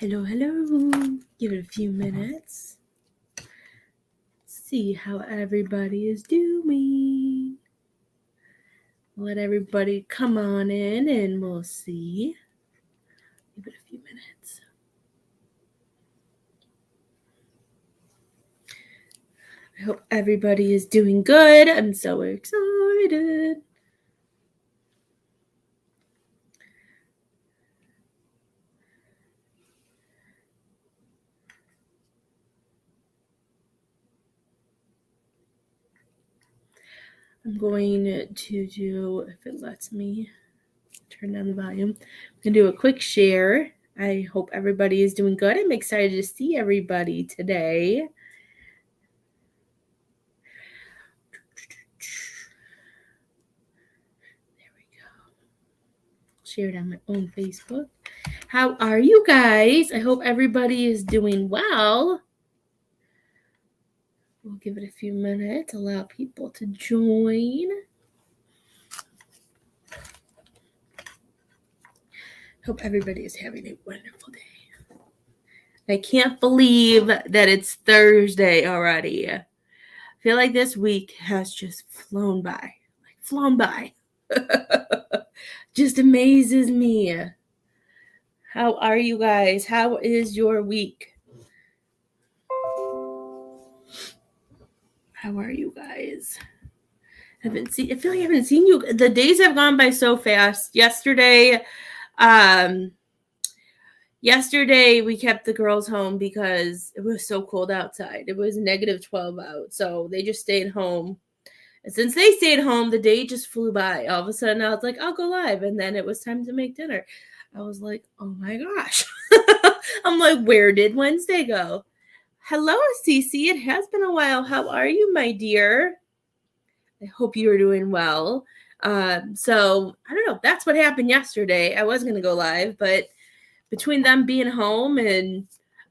Hello, hello. Give it a few minutes. See how everybody is doing. Let everybody come on in and we'll see. Give it a few minutes. I hope everybody is doing good. I'm so excited. I'm going to do, if it lets me, turn down the volume. I'm going to do a quick share. I hope everybody is doing good. I'm excited to see everybody today. There we go. Share it on my own Facebook. How are you guys? I hope everybody is doing well. We'll give it a few minutes, allow people to join. Hope everybody is having a wonderful day. I can't believe that it's Thursday already. I feel like this week has just flown by. Just amazes me. How are you guys? How is your week? How are you guys? I feel like I haven't seen you. The days have gone by so fast. Yesterday we kept the girls home because it was so cold outside. It was -12 out. So they just stayed home. And since they stayed home, the day just flew by. All of a sudden I was like, I'll go live. And then it was time to make dinner. I was like, oh my gosh. I'm like, where did Wednesday go? Hello, Cece. It has been a while. How are you, my dear? I hope you are doing well. So I don't know. That's what happened yesterday. I was gonna go live, but between them being home and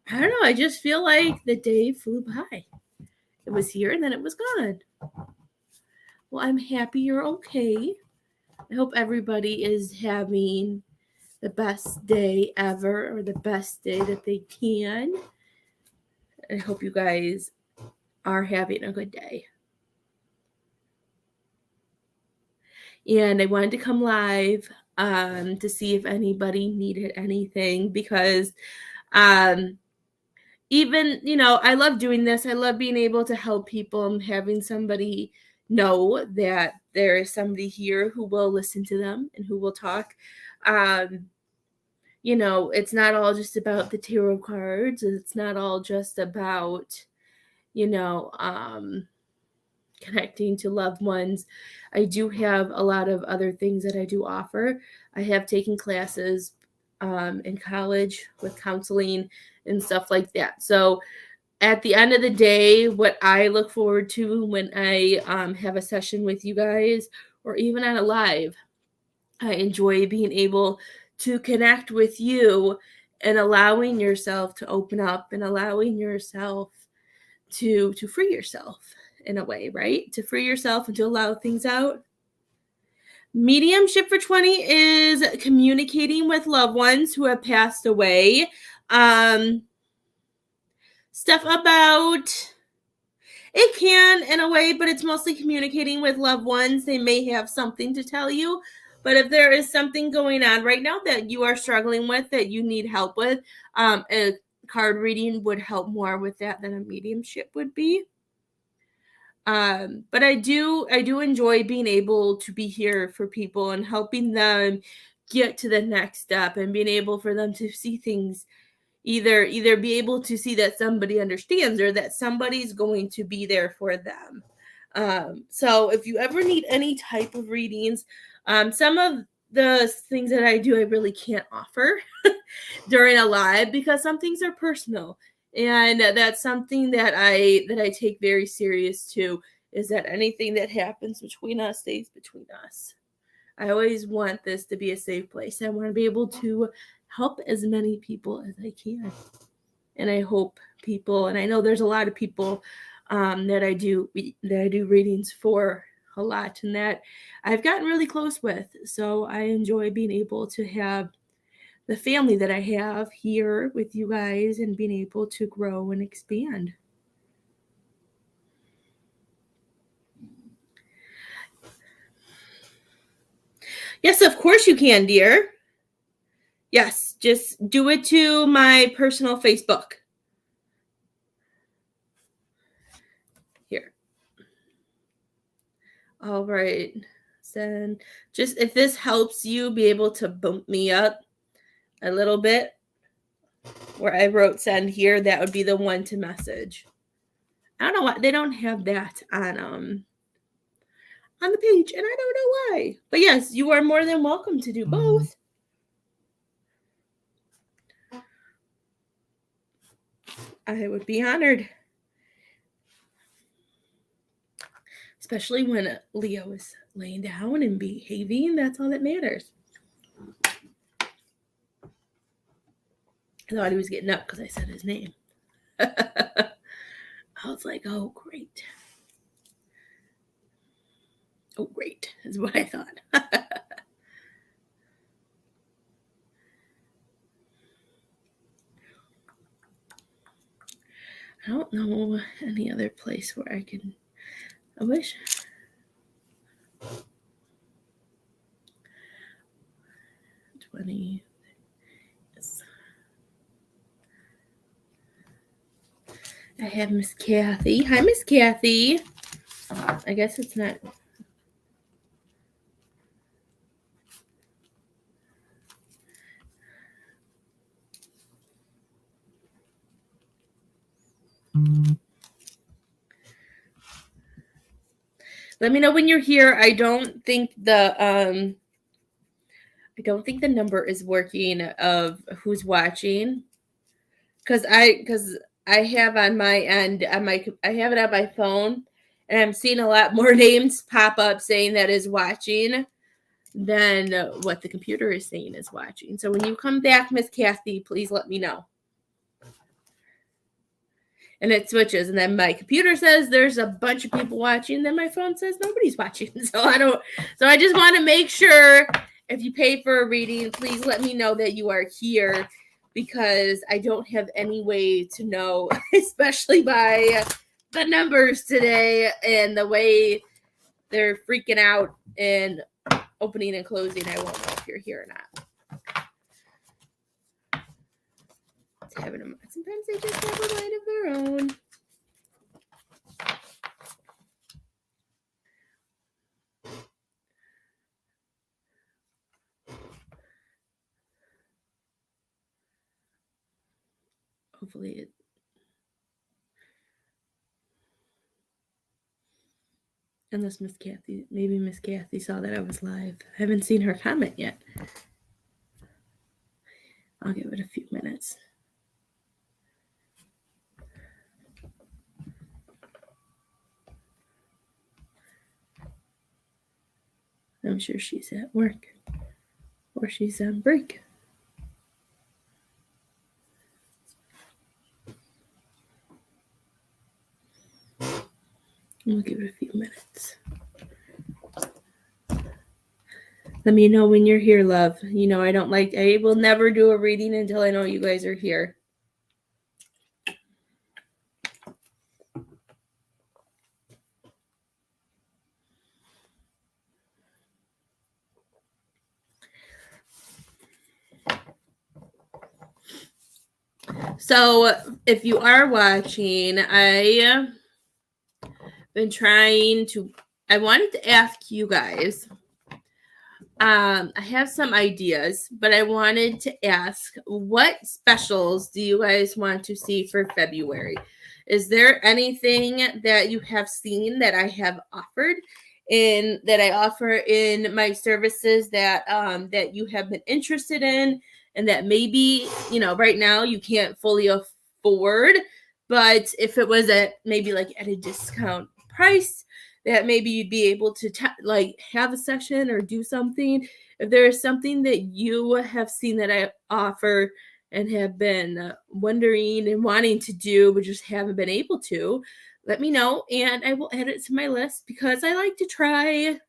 I don't know, I just feel like the day flew by. It was here and then it was gone. Well, I'm happy you're okay. I hope everybody is having the best day ever or the best day that they can. I hope you guys are having a good day. And I wanted to come live to see if anybody needed anything because even, I love doing this. I love being able to help people and having somebody know that there is somebody here who will listen to them and who will talk. It's not all just about the tarot cards. It's not all just about, connecting to loved ones. I do have a lot of other things that I do offer. I have taken classes in college with counseling and stuff like that. So at the end of the day, what I look forward to when I have a session with you guys or even on a live, I enjoy being able to connect with you and allowing yourself to open up and allowing yourself to free yourself in a way, right? To free yourself and to allow things out. Mediumship for 20 is communicating with loved ones who have passed away. Stuff about it can in a way, but it's mostly communicating with loved ones. They may have something to tell you, but if there is something going on right now that you are struggling with, that you need help with, a card reading would help more with that than a mediumship would be. But I do enjoy being able to be here for people and helping them get to the next step and being able for them to see things, either be able to see that somebody understands or that somebody's going to be there for them. So if you ever need any type of readings, some of the things that I do I really can't offer during a live because some things are personal, and that's something that I take very serious too, is that anything that happens between us stays between us. I always want this to be a safe place. I want to be able to help as many people as I can, and I hope people, and I know there's a lot of people that I do readings for a lot, and that I've gotten really close with. So I enjoy being able to have the family that I have here with you guys and being able to grow and expand. Yes, of course you can, dear. Yes, just do it to my personal Facebook. Here. All right. Then just if this helps you be able to bump me up a little bit, where I wrote send here, that would be the one to message. I don't know why they don't have that on the page, and I don't know why. But yes, you are more than welcome to do both. I would be honored. Especially when Leo is laying down and behaving. That's all that matters. I thought he was getting up because I said his name. I was like, oh, great. Oh, great, is what I thought. I don't know any other place where I can. I wish. $20. Yes. I have Miss Kathy. Hi, Miss Kathy. I guess it's not. Let me know when you're here. I don't think the number is working of who's watching. Cause I have on my end I have it on my phone, and I'm seeing a lot more names pop up saying that is watching than what the computer is saying is watching. So when you come back, Miss Kathy, please let me know. And it switches, and then my computer says there's a bunch of people watching, then my phone says nobody's watching. So I just want to make sure if you pay for a reading, please let me know that you are here, because I don't have any way to know, especially by the numbers today and the way they're freaking out and opening and closing. I won't know if you're here or not. Sometimes they just have a mind of their own. Hopefully it. Unless maybe Miss Kathy saw that I was live. I haven't seen her comment yet. I'll give it a few minutes. I'm sure she's at work or she's on break. We'll give it a few minutes. Let me know when you're here, love. You know, I will never do a reading until I know you guys are here. So if you are watching, I've been I wanted to ask you guys, I have some ideas, but I wanted to ask, what specials do you guys want to see for February? Is there anything that you have seen that I have offered that I offer in my services that you have been interested in, and that maybe, right now you can't fully afford, but if it was maybe like at a discount price, that maybe you'd be able to have a session or do something. If there is something that you have seen that I offer and have been wondering and wanting to do but just haven't been able to, let me know and I will add it to my list, because I like to try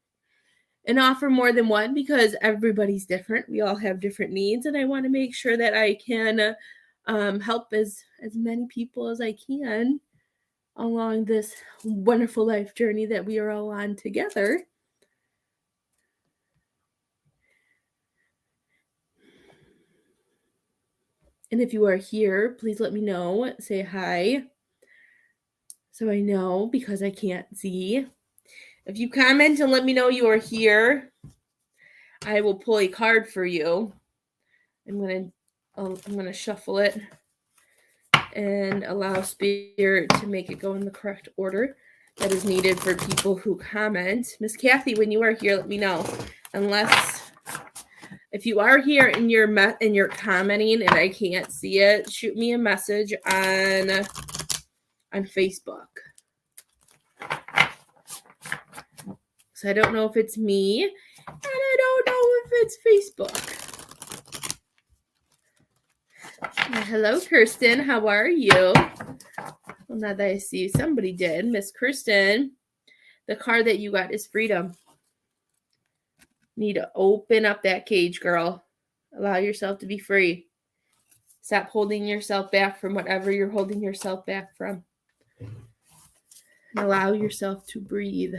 and offer more than one because everybody's different. We all have different needs, and I want to make sure that I can help as many people as I can along this wonderful life journey that we are all on together. And if you are here, please let me know. Say hi so I know because I can't see. If you comment and let me know you are here, I will pull a card for you. I'm gonna shuffle it and allow Spirit to make it go in the correct order that is needed for people who comment. Miss Kathy, when you are here, let me know. Unless if you are here and you're commenting and I can't see it, shoot me a message on Facebook. So I don't know if it's me, and I don't know if it's Facebook. Hello, Kirsten. How are you? Well, now that I see somebody did. Miss Kirsten, the card that you got is freedom. Need to open up that cage, girl. Allow yourself to be free. Stop holding yourself back from whatever you're holding yourself back from. And allow yourself to breathe.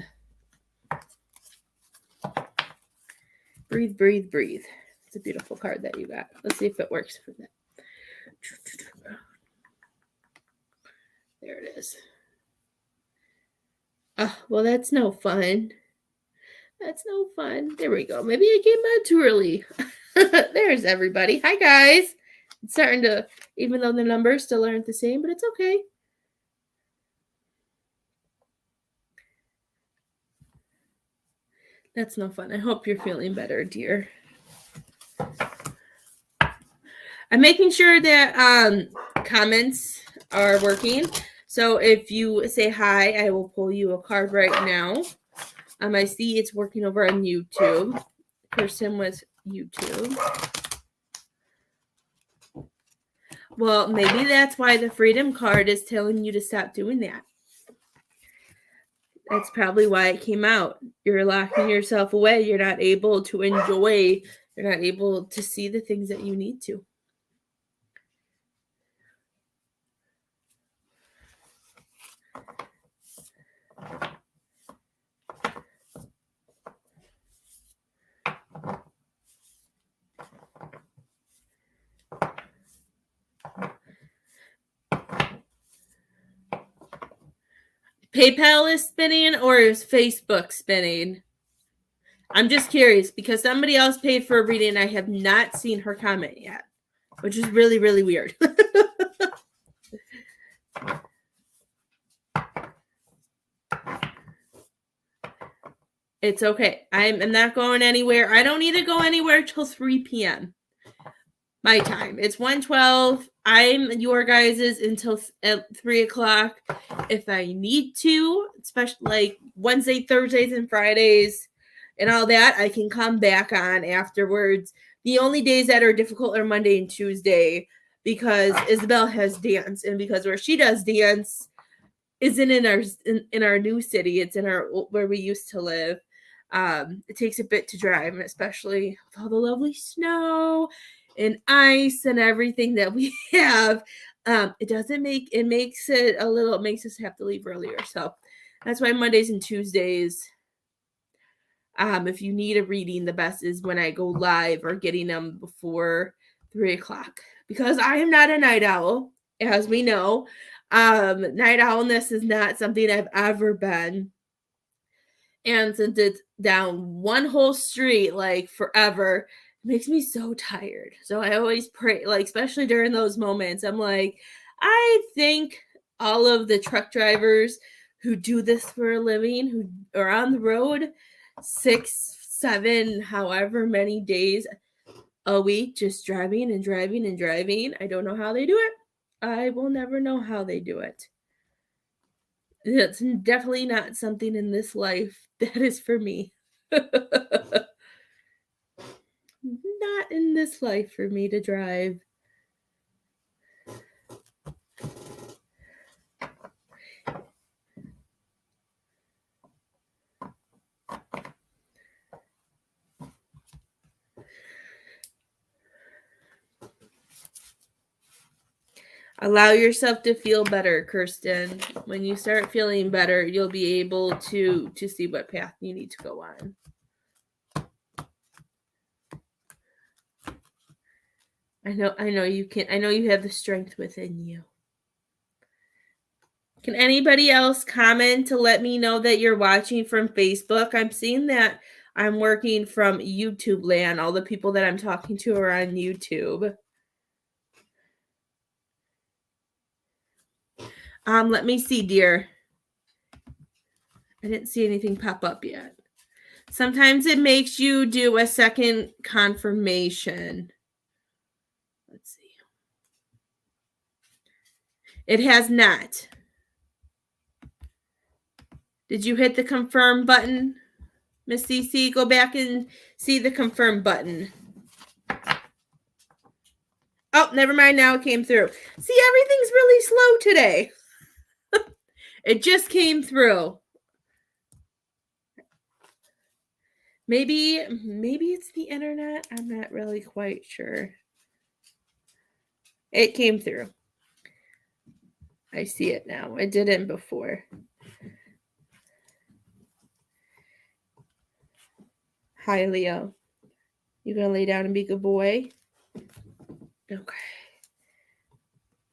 Breathe, breathe, breathe. It's a beautiful card that you got. Let's see if it works for that. There it is. Oh, well, that's no fun. That's no fun. There we go. Maybe I came out too early. There's everybody. Hi, guys. It's starting to, even though the numbers still aren't the same, but it's okay. That's no fun. I hope you're feeling better, dear. I'm making sure that comments are working. So if you say hi, I will pull you a card right now. I see it's working over on YouTube. Kirsten was YouTube. Well, maybe that's why the freedom card is telling you to stop doing that. That's probably why it came out. You're locking yourself away. You're not able to enjoy. You're not able to see the things that you need to. PayPal is spinning or is Facebook spinning? I'm just curious because somebody else paid for a reading. I have not seen her comment yet, which is really, really weird. It's okay. I'm not going anywhere. I don't need to go anywhere till 3 p.m. my time. It's 1:12. I'm your guys's until at 3 o'clock. If I need to, especially like Wednesday, Thursdays, and Fridays and all that, I can come back on afterwards. The only days that are difficult are Monday and Tuesday because Isabel has dance, and because where she does dance isn't in our new city. It's in our where we used to live. It takes a bit to drive, and especially with all the lovely snow and ice and everything that we have, it makes us have to leave earlier. So that's why Mondays and Tuesdays, if you need a reading, the best is when I go live or getting them before 3 o'clock, because I am not a night owl, as we know. Night owlness is not something I've ever been. And since it's down one whole street like forever, it makes me so tired. So I always pray, like, especially during those moments, I'm like, I think all of the truck drivers who do this for a living, who are on the road 6, 7, however many days a week, just driving and driving and driving. I don't know how they do it. I will never know how they do it. It's definitely not something in this life that is for me. Not in this life for me to drive. Allow yourself to feel better, Kirsten. When you start feeling better, you'll be able to see what path you need to go on. I know you can. I know you have the strength within you. Can anybody else comment to let me know that you're watching from Facebook? I'm seeing that I'm working from YouTube land. All the people that I'm talking to are on YouTube. Let me see, dear. I didn't see anything pop up yet. Sometimes it makes you do a second confirmation. Let's see. It has not. Did you hit the confirm button, Miss CC? Go back and see the confirm button. Oh, never mind. Now it came through. See, everything's really slow today. It just came through. Maybe it's the internet. I'm not really quite sure. It came through. I see it now. It didn't before. Hi, Leo. You gonna lay down and be a good boy? Okay.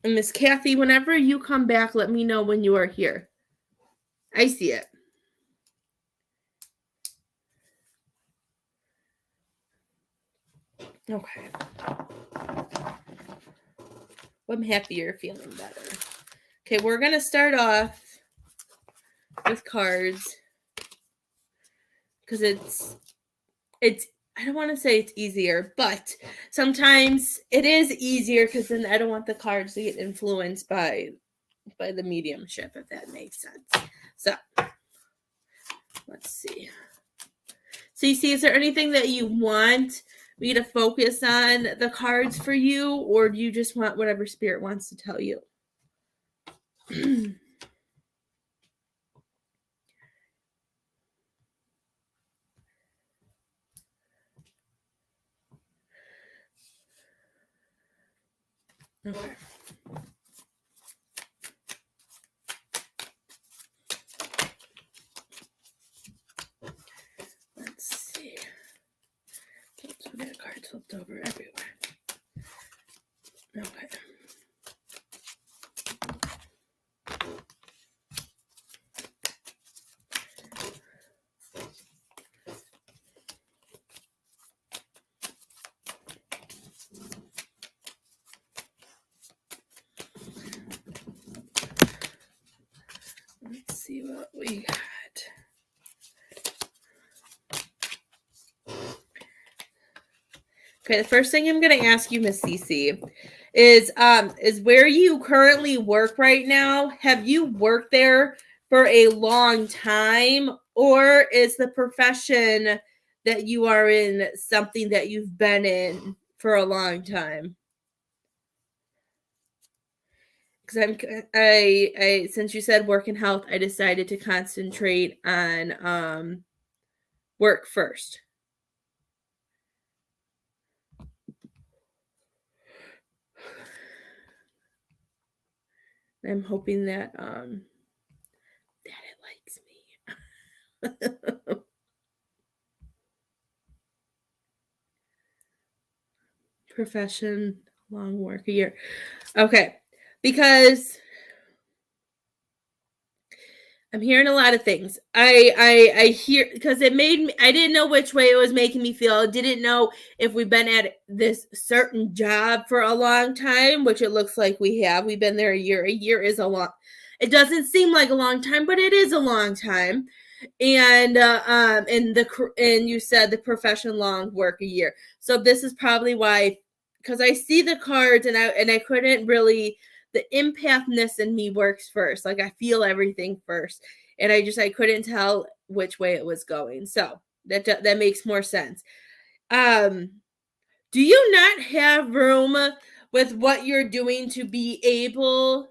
And Miss Kathy, whenever you come back, let me know when you are here. I see it. Okay. I'm happy you're feeling better. Okay, we're going to start off with cards because it's I don't want to say it's easier, but sometimes it is easier because then I don't want the cards to get influenced by the mediumship, if that makes sense. So, let's see. CC, is there anything that you want me to focus on the cards for you, or do you just want whatever spirit wants to tell you? Okay. Let's see. Oops, we got cards flipped over everywhere. Okay. Let's see what we got. Okay, the first thing I'm going to ask you, Miss CC, is where you currently work right now. Have you worked there for a long time, or is the profession that you are in something that you've been in for a long time? Because I since you said work and health, I decided to concentrate on work first. I'm hoping that it likes me. Profession, long work a year. Okay, because I'm hearing a lot of things. I hear, because it made me, I didn't know which way it was making me feel. I didn't know if we've been at this certain job for a long time, which it looks like we have. We've been there a year. A year is a long, it doesn't seem like a long time, but it is a long time. And and you said the profession long work a year. So this is probably why, because I see the cards and I couldn't really, the empathness in me works first. Like I feel everything first. And I couldn't tell which way it was going. So that makes more sense. Do you not have room with what you're doing to be able,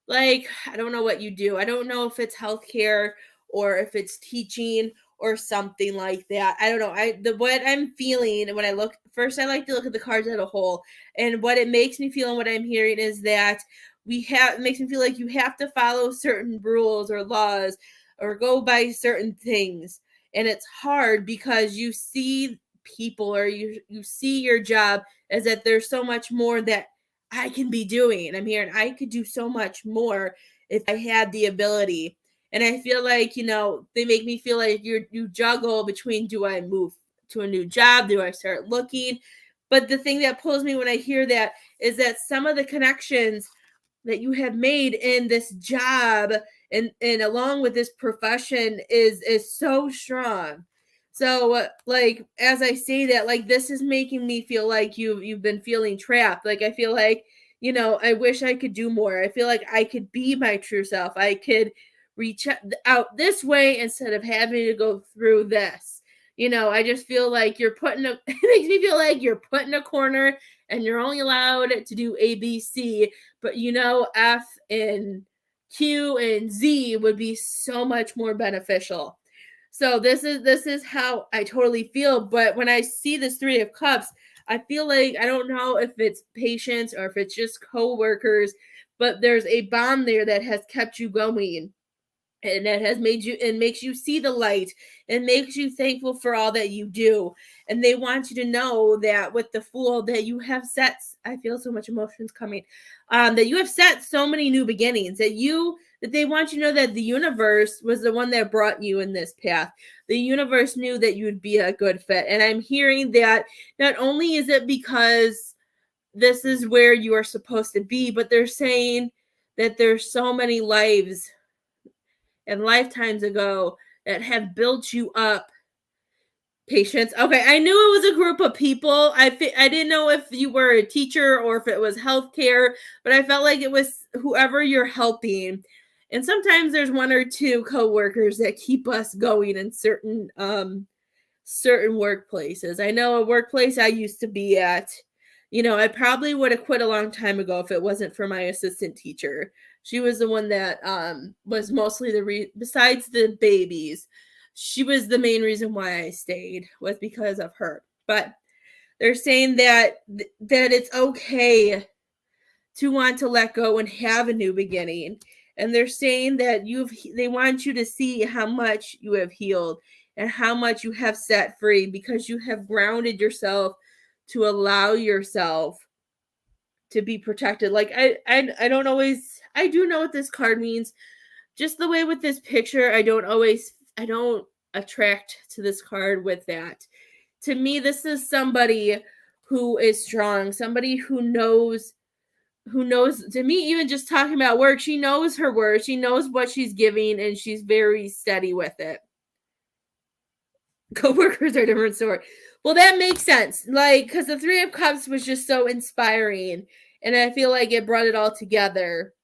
like, I don't know what you do. I don't know if it's healthcare or if it's teaching or something like that. I don't know. What I'm feeling when I look first, I like to look at the cards as a whole, and what it makes me feel and what I'm hearing is that it makes me feel like you have to follow certain rules or laws or go by certain things, and it's hard because you see people or you see your job as that there's so much more that I can be doing. I'm here and I could do so much more if I had the ability. And I feel like, they make me feel like you juggle between, do I move to a new job? Do I start looking? But the thing that pulls me when I hear that is that some of the connections that you have made in this job and along with this profession is so strong. So like as I say that, like this is making me feel like you've been feeling trapped. Like I feel like, I wish I could do more. I feel like I could be my true self. I could reach out this way instead of having to go through this. I just feel like it makes me feel like you're put in a corner and you're only allowed to do ABC, but F and Q and Z would be so much more beneficial. So this is how I totally feel. But when I see this Three of Cups, I feel like I don't know if it's patience or if it's just co-workers, but there's a bond there that has kept you going and that has made you and makes you see the light and makes you thankful for all that you do. And they want you to know that with the Fool that you have set, I feel so much emotions coming, that you have set so many new beginnings, that they want you to know that the universe was the one that brought you in this path. The universe knew that you would be a good fit. And I'm hearing that not only is it because this is where you are supposed to be, but they're saying that there's so many lives and lifetimes ago that have built you up. Patience. Okay, I knew it was a group of people. I didn't know if you were a teacher or if it was healthcare, but I felt like it was whoever you're helping. And sometimes there's one or two coworkers that keep us going in certain workplaces. I know a workplace I used to be at, I probably would have quit a long time ago if it wasn't for my assistant teacher. She was the one that was mostly besides the babies, she was the main reason why I stayed, was because of her. But they're saying that it's okay to want to let go and have a new beginning. And they're saying that they want you to see how much you have healed and how much you have set free because you have grounded yourself to allow yourself to be protected. Like I don't always, I do know what this card means. Just the way with this picture, I don't attract to this card with that. To me, this is somebody who is strong, somebody who knows, to me, even just talking about work, she knows her worth, she knows what she's giving, and she's very steady with it. Co-workers are a different sort. Well, that makes sense. Like, because the Three of Cups was just so inspiring, and I feel like it brought it all together.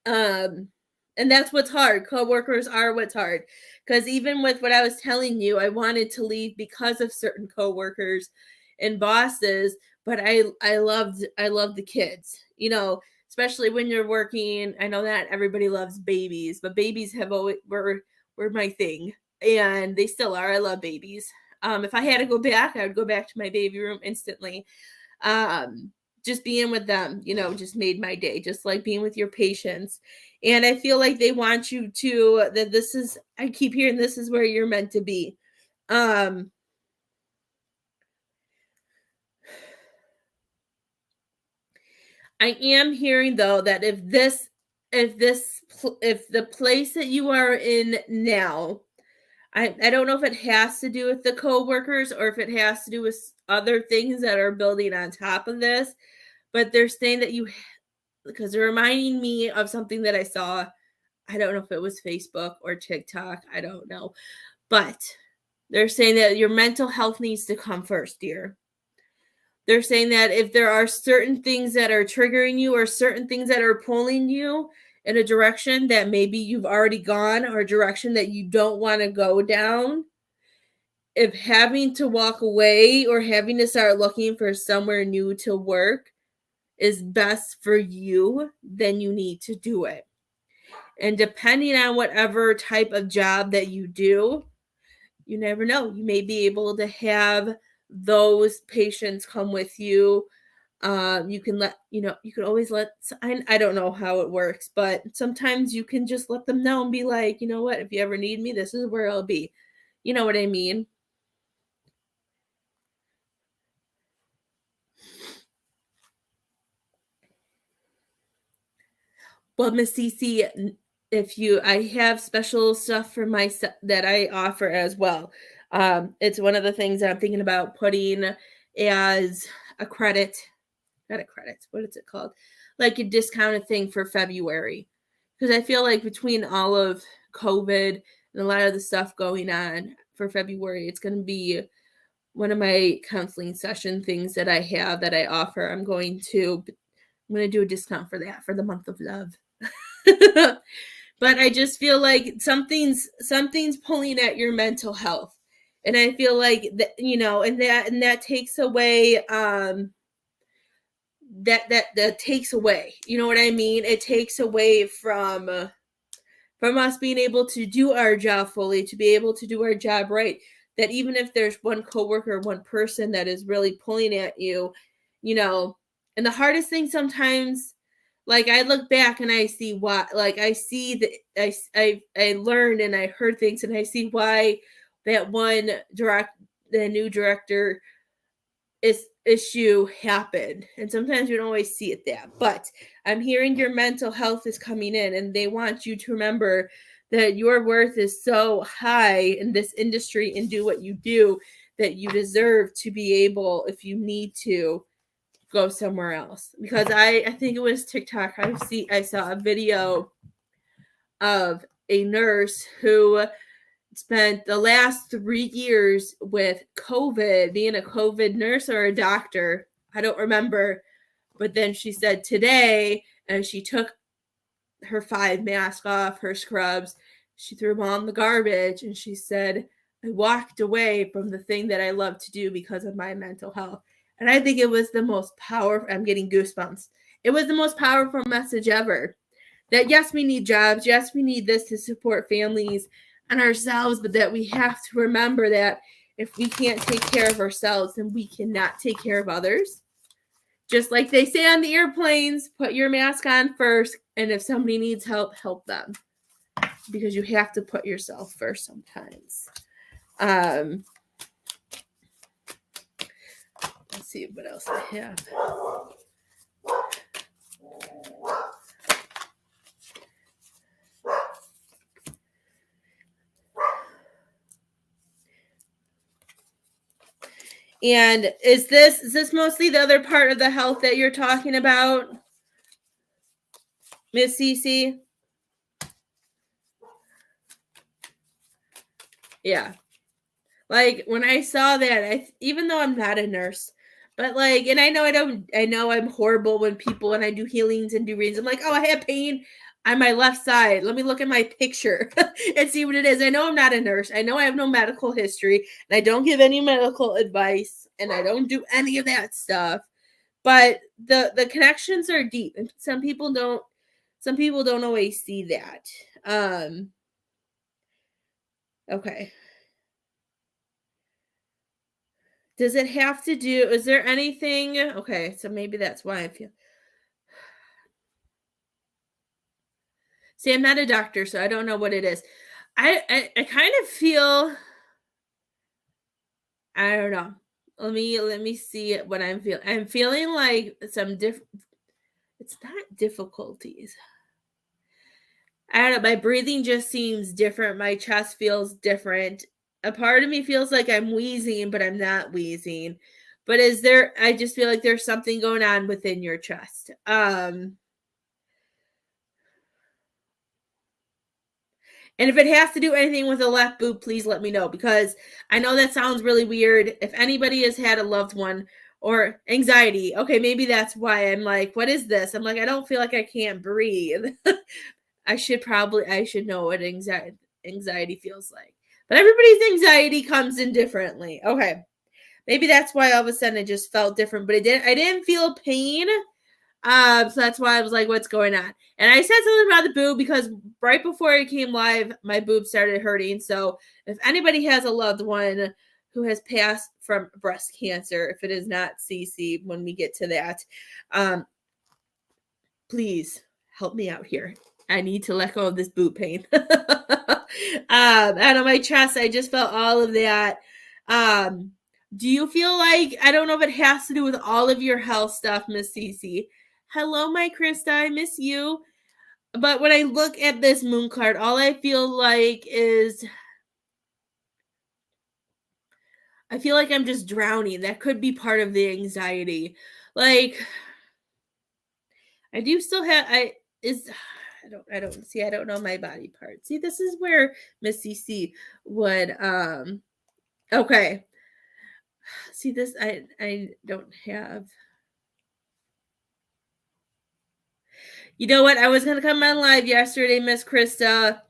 And that's what's hard. Co-workers are what's hard. Because even with what I was telling you, I wanted to leave because of certain co-workers and bosses, but I loved the kids. Especially when you're working. I know that everybody loves babies, but babies have always were my thing, and they still are. I love babies. If I had to go back, I would go back to my baby room instantly. Just being with them, just made my day, just like being with your patients. And I feel like they want you to, I keep hearing this is where you're meant to be. I am hearing though that if the place that you are in now, I don't know if it has to do with the co-workers or if it has to do with other things that are building on top of this, but they're saying that because they're reminding me of something that I saw. I don't know if it was Facebook or TikTok. I don't know. But they're saying that your mental health needs to come first, dear. They're saying that if there are certain things that are triggering you or certain things that are pulling you in a direction that maybe you've already gone or a direction that you don't want to go down, if having to walk away or having to start looking for somewhere new to work is best for you, then you need to do it. And depending on whatever type of job that you do, You never know. You may be able to have those patients come with you. You can you can always I don't know how it works, but sometimes you can just let them know and be like, you know what, if you ever need me, this is where I'll be. You know what I mean? Well, Miss Cece, I have special stuff for myself that I offer as well. It's one of the things that I'm thinking about putting as a credit, not a credit, what is it called? Like a discounted thing for February. Because I feel like between all of COVID and a lot of the stuff going on for February, it's going to be one of my counseling session things that I have that I offer. I'm going to do a discount for that for the month of love. But I just feel like something's pulling at your mental health. And I feel like that, and that takes away that takes away, you know what I mean? It takes away from us being able to do our job fully, to be able to do our job right. That even if there's one coworker, one person that is really pulling at you, and the hardest thing sometimes, like I look back and I see why, like I see that I learned and I heard things and I see why that the new director issue happened. And sometimes you don't always see it that. But I'm hearing your mental health is coming in and they want you to remember that your worth is so high in this industry and do what you do that you deserve to be able, if you need to, go somewhere else. Because I think it was TikTok. I saw a video of a nurse who spent the last 3 years with COVID, being a COVID nurse or a doctor. I don't remember. But then she said today, and she took her 5 masks off, her scrubs, she threw them all in the garbage, and she said, I walked away from the thing that I love to do because of my mental health. And I think it was the most powerful, I'm getting goosebumps. It was the most powerful message ever. That yes, we need jobs. Yes, we need this to support families and ourselves, but that we have to remember that if we can't take care of ourselves, then we cannot take care of others. Just like they say on the airplanes, put your mask on first, and if somebody needs help, help them. Because you have to put yourself first sometimes. Let's see what else I have. And is this mostly the other part of the health that you're talking about, Miss Cece? Yeah. Like when I saw that, even though I'm not a nurse, but like, and I know I'm horrible when I do healings and do readings. I'm like, oh, I have pain on my left side. Let me look at my picture and see what it is. I know I'm not a nurse. I know I have no medical history and I don't give any medical advice and I don't do any of that stuff. But the connections are deep and some people don't always see that. Okay. Does it have to do, is there anything, okay, so maybe that's why I feel. See, I'm not a doctor, so I don't know what it is. I kind of feel, I don't know. Let me see what I'm feeling. I'm feeling like it's not difficulties. I don't know, my breathing just seems different. My chest feels different. A part of me feels like I'm wheezing, but I'm not wheezing. But I just feel like there's something going on within your chest. And if it has to do anything with the left boob, please let me know because I know that sounds really weird. If anybody has had a loved one or anxiety, okay, maybe that's why I'm like, what is this? I'm like, I don't feel like I can't breathe. I should know what anxiety feels like. But everybody's anxiety comes in differently. Okay. Maybe that's why all of a sudden it just felt different, but I didn't feel pain. So that's why I was like, what's going on? And I said something about the boob because right before it came live, my boob started hurting. So if anybody has a loved one who has passed from breast cancer, if it is not Cece, when we get to that, please help me out here. I need to let go of this boob pain. And on my chest, I just felt all of that. Do you feel like, I don't know if it has to do with all of your health stuff, Miss Cece. Hello, my Krista. I miss you. But when I look at this moon card, all I feel like is I feel like I'm just drowning. That could be part of the anxiety. Like I do still have I don't know my body parts. See, this is where Miss CC would okay. See this I don't have. You know what? I was gonna come on live yesterday, Miss Krista,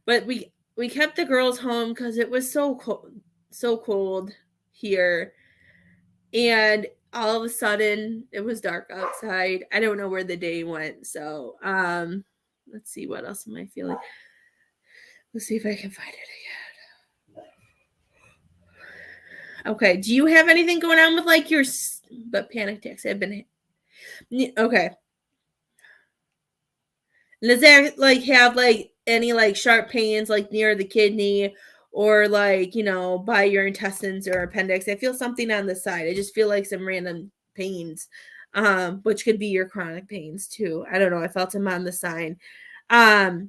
but we kept the girls home because it was so cold here. And all of a sudden it was dark outside. I don't know where the day went. So let's see, what else am I feeling? Let's see if I can find it again. Okay, do you have anything going on with like your but panic attacks have been okay? Does that like have like any like sharp pains like near the kidney or like, by your intestines or appendix? I feel something on the side. I just feel like some random pains, which could be your chronic pains too. I don't know. I felt them on the side. I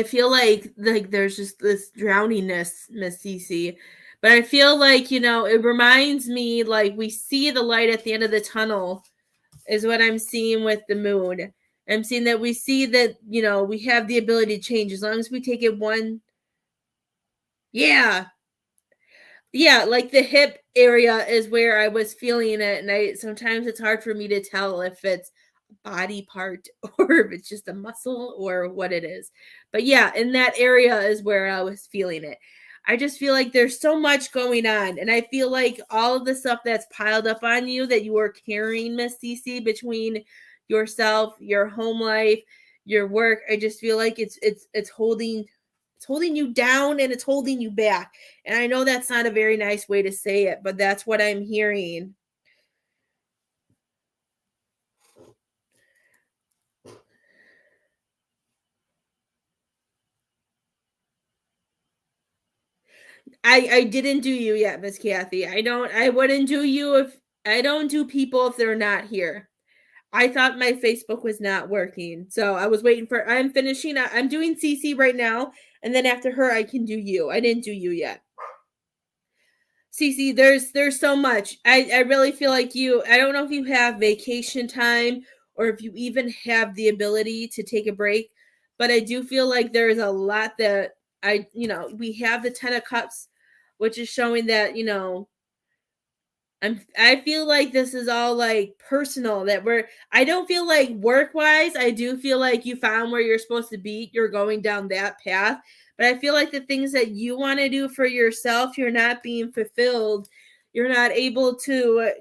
feel like there's just this drowningness, Miss Cece. But I feel like, it reminds me like we see the light at the end of the tunnel is what I'm seeing with the moon. I'm seeing that we see that, we have the ability to change as long as we take it one. Yeah. Yeah, like the hip area is where I was feeling it. And sometimes it's hard for me to tell if it's a body part or if it's just a muscle or what it is. But yeah, in that area is where I was feeling it. I just feel like there's so much going on. And I feel like all of the stuff that's piled up on you that you are carrying, Miss Cece, between yourself, your home life, your work, I just feel like it's holding you down and it's holding you back. And I know that's not a very nice way to say it, but that's what I'm hearing. I didn't do you yet, Miss Kathy. I wouldn't do you if I don't do people if they're not here. I thought my Facebook was not working. So I was waiting for I'm finishing I'm doing CC right now, and then after her I can do you. I didn't do you yet. Cece, there's so much. I really feel like I don't know if you have vacation time or if you even have the ability to take a break, but I do feel like there's a lot that we have the 10 of cups, which is showing that, I feel like this is all like personal that I don't feel like work wise. I do feel like you found where you're supposed to be. You're going down that path. But I feel like the things that you want to do for yourself, you're not being fulfilled. You're not able to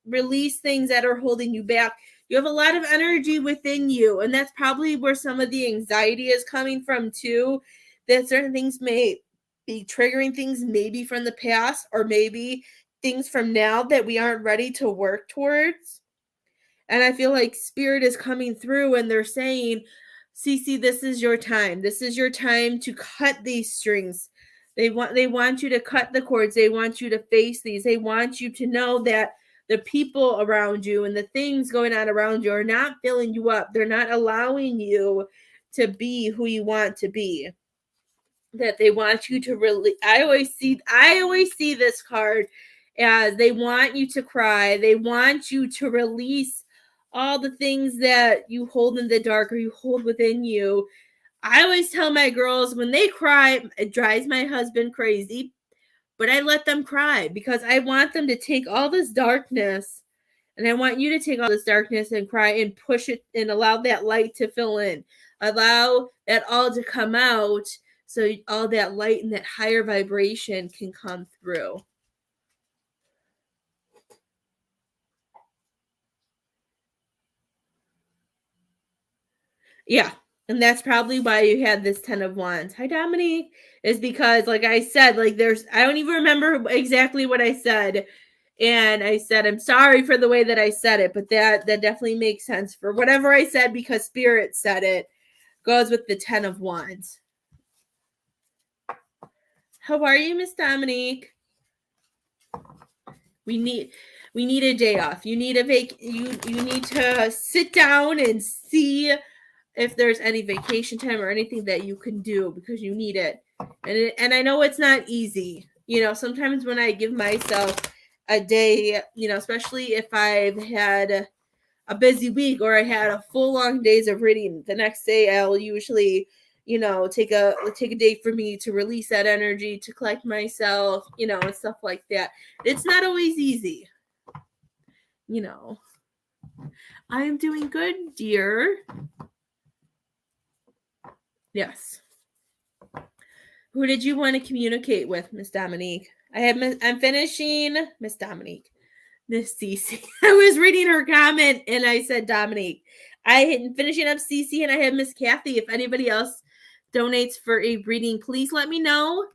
release things that are holding you back. You have a lot of energy within you. And that's probably where some of the anxiety is coming from too. That certain things may be triggering things maybe from the past or maybe things from now that we aren't ready to work towards. And I feel like spirit is coming through and they're saying, Cece, this is your time. This is your time to cut these strings. They want you to cut the cords. They want you to face these. They want you to know that the people around you and the things going on around you are not filling you up. They're not allowing you to be who you want to be. That they want you to really I always see this card as they want you to cry. They want you to release all the things that you hold in the dark or you hold within you. I always tell my girls when they cry, it drives my husband crazy, but I let them cry because I want them to take all this darkness and I want you to take all this darkness and cry and push it and allow that light to fill in. Allow that all to come out so all that light and that higher vibration can come through. Yeah. And that's probably why you had this 10 of wands. Hi, Dominique. Is because, like I said, like I don't even remember exactly what I said. And I said, I'm sorry for the way that I said it, but that definitely makes sense for whatever I said because Spirit said it. Goes with the 10 of wands. How are you, Miss Dominique? We need a day off. You need you need to sit down and see if there's any vacation time or anything that you can do because you need it. And I know it's not easy. You know, sometimes when I give myself a day, you know, especially if I've had a busy week or I had a full long days of reading, the next day I'll usually, you know, take a day for me to release that energy, to collect myself, you know, and stuff like that. It's not always easy. You know. I am doing good, dear. Yes. Who did you want to communicate with, Miss Dominique? I'm finishing Miss Dominique. Miss Cece. I was reading her comment and I said Dominique. I am finishing up Cece and I have Miss Kathy. If anybody else donates for a reading, please let me know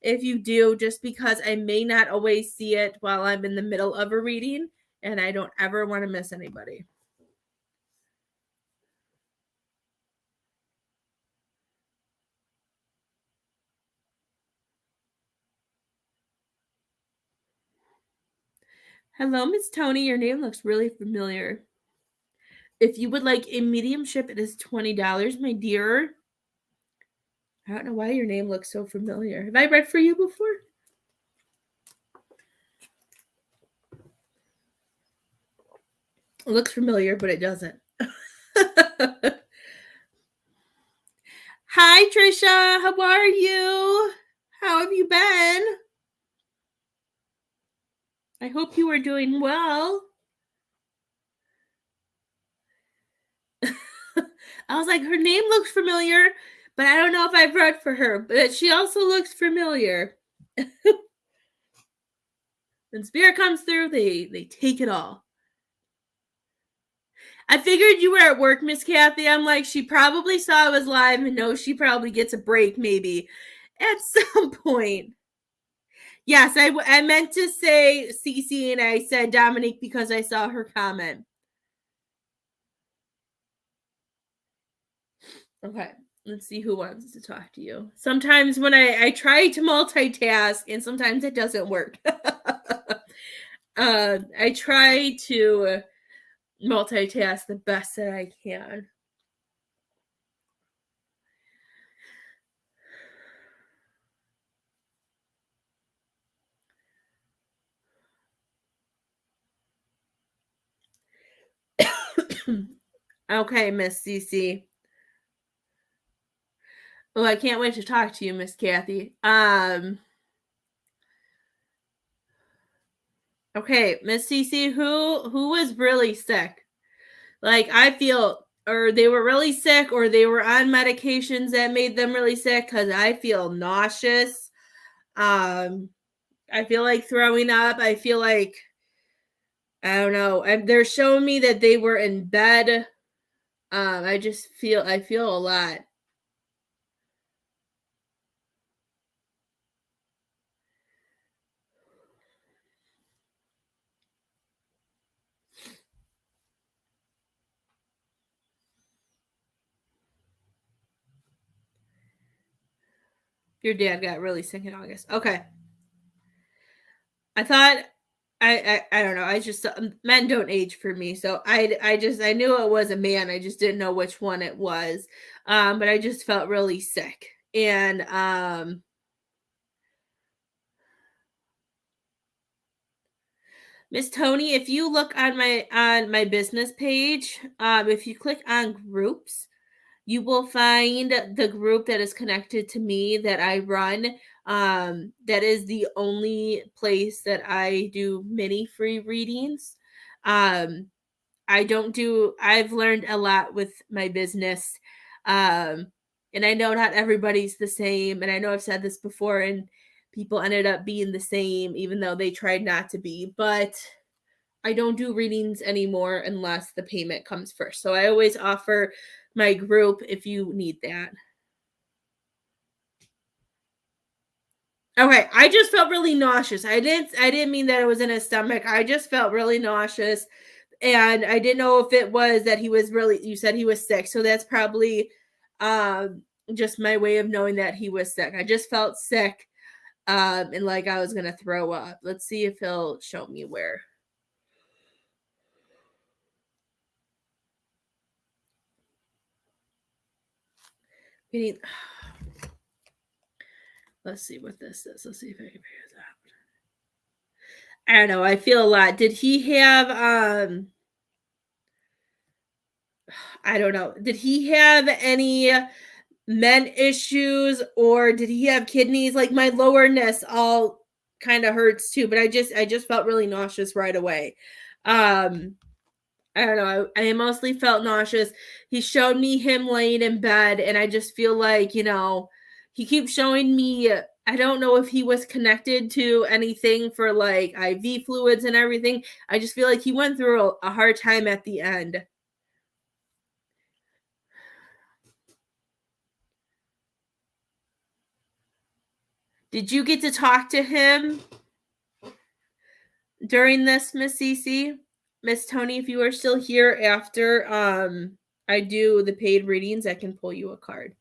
if you do, just because I may not always see it while I'm in the middle of a reading and I don't ever want to miss anybody. Hello, Miss Tony. Your name looks really familiar. If you would like a mediumship, it is $20, my dear. I don't know why your name looks so familiar. Have I read for you before? It looks familiar, but it doesn't. Hi, Trisha. How are you? How have you been? I hope you are doing well. I was like, her name looks familiar, but I don't know if I've read for her. But she also looks familiar. When spirit comes through, they take it all. I figured you were at work, Miss Kathy. I'm like, she probably saw I was live and knows she probably gets a break maybe at some point. Yes, I meant to say Cece and I said Dominique because I saw her comment. Okay, let's see who wants to talk to you. Sometimes when I try to multitask and sometimes it doesn't work. I try to multitask the best that I can. Okay, Miss Cece. Oh, I can't wait to talk to you, Miss Kathy. Okay, Miss Cece, who was really sick? Like I feel, or they were really sick, or they were on medications that made them really sick. Because I feel nauseous. I feel like throwing up. I feel like I don't know. They're showing me that they were in bed. I feel a lot. Your dad got really sick in August. Okay. I thought I don't know. I just men don't age for me, so I knew it was a man. I just didn't know which one it was. But I just felt really sick, and Miss Tony, if you look on my business page, if you click on groups, you will find the group that is connected to me that I run. That is the only place that I do mini free readings. Um, I don't do, I've learned a lot with my business. Um, and I know not everybody's the same. And I know I've said this before, and people ended up being the same, even though they tried not to be. But I don't do readings anymore unless the payment comes first. So I always offer my group if you need that. Okay, I just felt really nauseous. I didn't mean that it was in his stomach. I just felt really nauseous. And I didn't know if it was that he was really, you said he was sick. So that's probably um just my way of knowing that he was sick. I just felt sick and like I was gonna throw up. Let's see if he'll show me where. We need let's see what this is. Let's see if I can figure this out. I don't know. I feel a lot. Did he have I don't know. Did he have any men issues or did he have kidneys? Like my lowerness all kind of hurts too, but I just felt really nauseous right away. Um I don't know. I mostly felt nauseous. He showed me him laying in bed and I just feel like, he keeps showing me I don't know if he was connected to anything for like IV fluids and everything. I just feel like he went through a hard time at the end. Did you get to talk to him during this, Miss Cece? Miss Tony, if you are still here after I do the paid readings, I can pull you a card.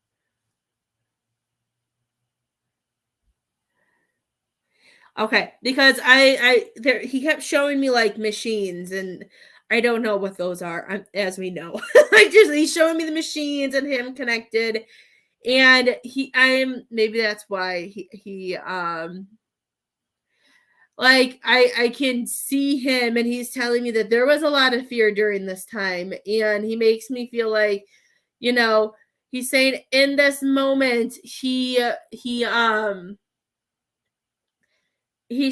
Okay, because he kept showing me like machines and I don't know what those are, as we know. Like just he's showing me the machines and him connected and I'm maybe that's why he like I can see him and he's telling me that there was a lot of fear during this time and he makes me feel like you know he's saying in this moment he's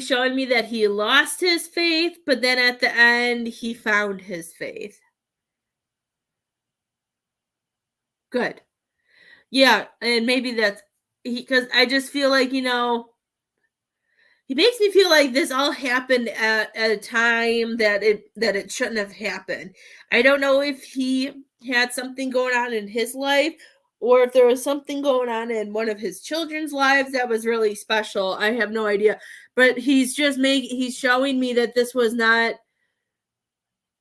showing me that he lost his faith but then at the end he found his faith. Good. Yeah, and maybe that's he because I just feel like he makes me feel like this all happened at a time that it shouldn't have happened. I don't know if he had something going on in his life or if there was something going on in one of his children's lives that was really special. I have no idea. But he's showing me that this was not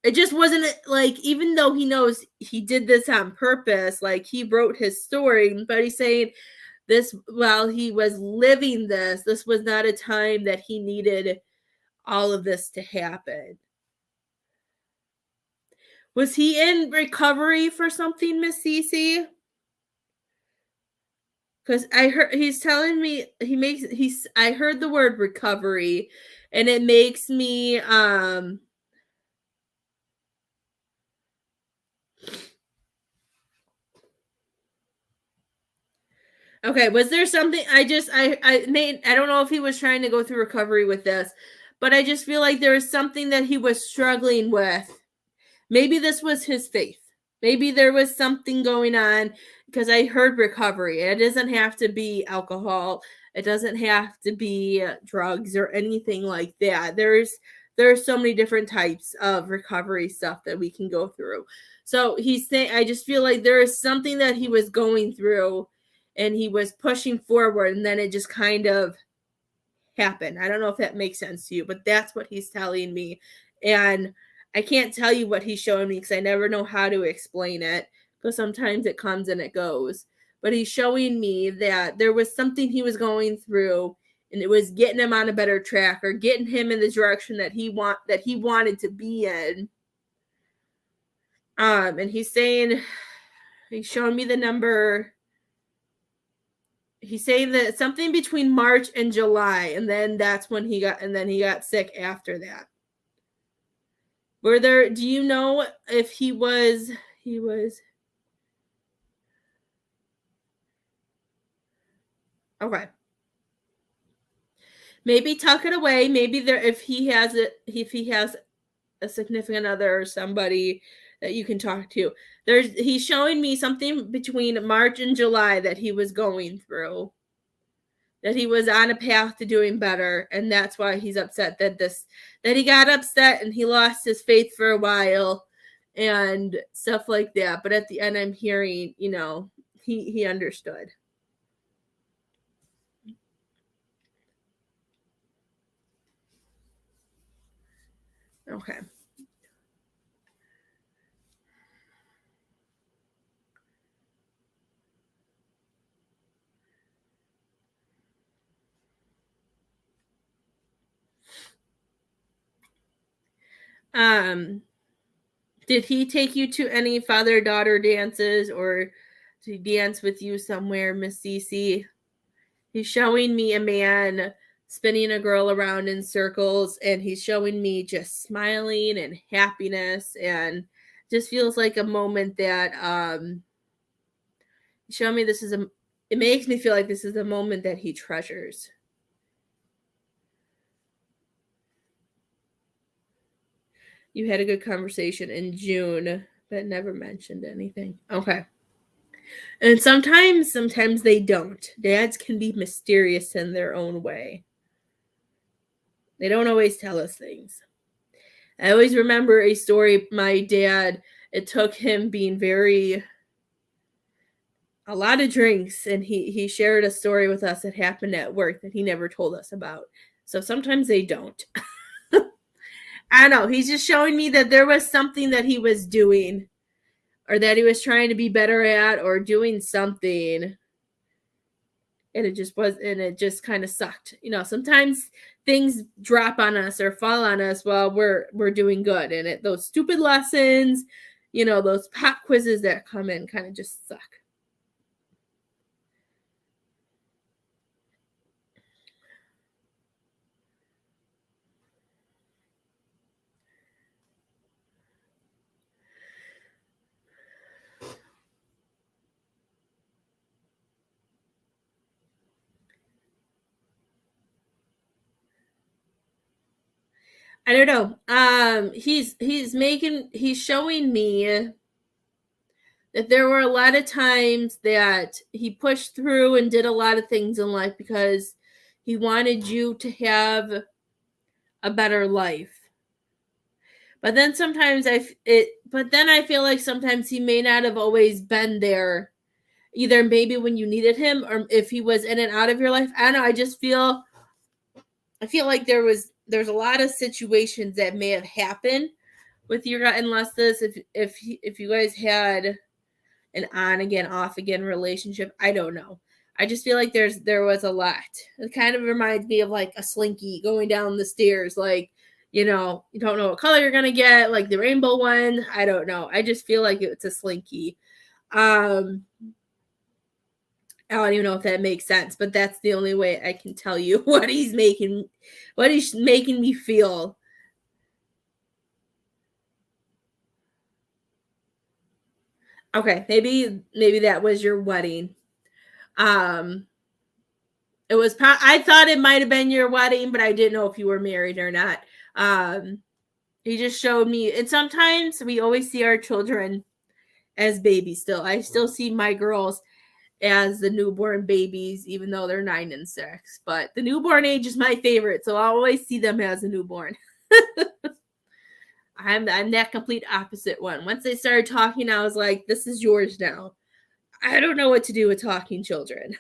it just wasn't like even though he knows he did this on purpose, like he wrote his story, but he's saying this while he was living this was not a time that he needed all of this to happen. Was he in recovery for something, Miss Cece? Because I heard he's telling me I heard the word recovery and it makes me okay, was there something I don't know if he was trying to go through recovery with this, but I just feel like there was something that he was struggling with. Maybe this was his faith. Maybe there was something going on because I heard recovery. It doesn't have to be alcohol. It doesn't have to be drugs or anything like that. There's so many different types of recovery stuff that we can go through. So he's saying I just feel like there is something that he was going through and he was pushing forward and then it just kind of happened. I don't know if that makes sense to you, but that's what he's telling me. And I can't tell you what he's showing me because I never know how to explain it because sometimes it comes and it goes. But he's showing me that there was something he was going through and it was getting him on a better track or getting him in the direction that he wanted to be in. And he's showing me the number. He's saying that something between March and July, and then he got sick after that. Do you know if he was okay. Maybe tuck it away. Maybe if he has a significant other or somebody that you can talk to. He's showing me something between March and July that he was going through. That he was on a path to doing better, and that's why he's upset that he got upset and he lost his faith for a while, and stuff like that. But at the end, I'm hearing, he understood. Okay. Did he take you to any father-daughter dances, or to dance with you somewhere, Miss Cece? He's showing me a man spinning a girl around in circles, and he's showing me just smiling and happiness, and just feels like a moment that show me this is a it makes me feel like this is a moment that he treasures. You had a good conversation in June, but never mentioned anything. Okay. And sometimes they don't. Dads can be mysterious in their own way. They don't always tell us things. I always remember a story my dad, it took him being a lot of drinks, and he shared a story with us that happened at work that he never told us about. So sometimes they don't. I don't know. He's just showing me that there was something that he was doing, or that he was trying to be better at, or doing something, and it just kind of sucked. Sometimes things drop on us or fall on us while we're doing good, and those stupid lessons, those pop quizzes that come in kind of just suck. I don't know. He's showing me that there were a lot of times that he pushed through and did a lot of things in life because he wanted you to have a better life. But then I feel like sometimes he may not have always been there, either maybe when you needed him, or if he was in and out of your life. I don't know. I feel like there's a lot of situations that may have happened with your gut, unless if you guys had an on again, off again relationship. I don't know. I just feel like there was a lot. It kind of reminds me of like a slinky going down the stairs, like, you don't know what color you're gonna get, like the rainbow one. I don't know. I just feel like it's a slinky. I don't even know if that makes sense, but that's the only way I can tell you what he's making me feel. Okay, maybe that was your wedding. It was I thought it might have been your wedding, but I didn't know if you were married or not. Um, he just showed me, and sometimes we always see our children as babies still. I still see my girls as the newborn babies, even though they're 9 and 6. But the newborn age is my favorite, so I always see them as a newborn. I'm that complete opposite one. Once they started talking, I was like, "This is yours now." I don't know what to do with talking children.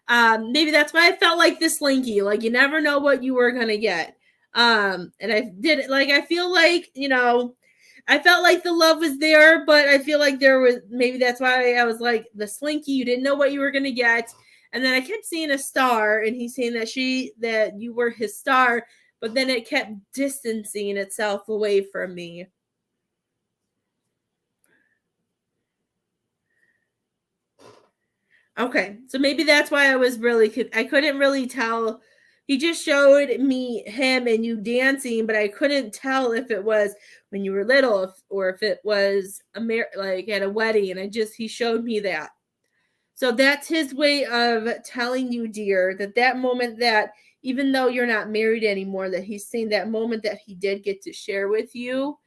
Maybe that's why I felt like this Slinky. Like you never know what you were gonna get. And I did like I feel like I felt like the love was there, but I feel like there was maybe that's why I was like the Slinky. You didn't know what you were gonna get, and then I kept seeing a star, and he's saying that you were his star, but then it kept distancing itself away from me. Okay, so maybe that's why I couldn't really tell. He just showed me him and you dancing, but I couldn't tell if it was when you were little or if it was like at a wedding. And he showed me that. So that's his way of telling you, dear, that moment, that even though you're not married anymore, that he's saying that moment that he did get to share with you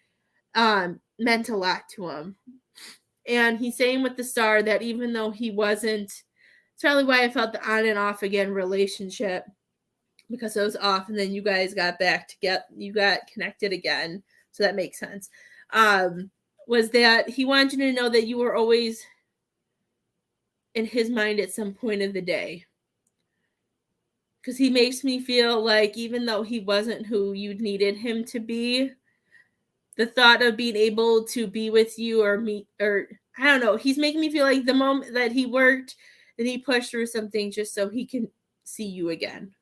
meant a lot to him. And he's saying with the star that even though he wasn't, it's probably why I felt the on and off again relationship, because it was off and then you guys got back to you got connected again. so that makes sense. Was that he wanted you to know that you were always in his mind at some point of the day. Because he makes me feel like even though he wasn't who you needed him to be, the thought of being able to be with you or meet, or I don't know, he's making me feel like the moment that he worked and he pushed through something just so he can see you again.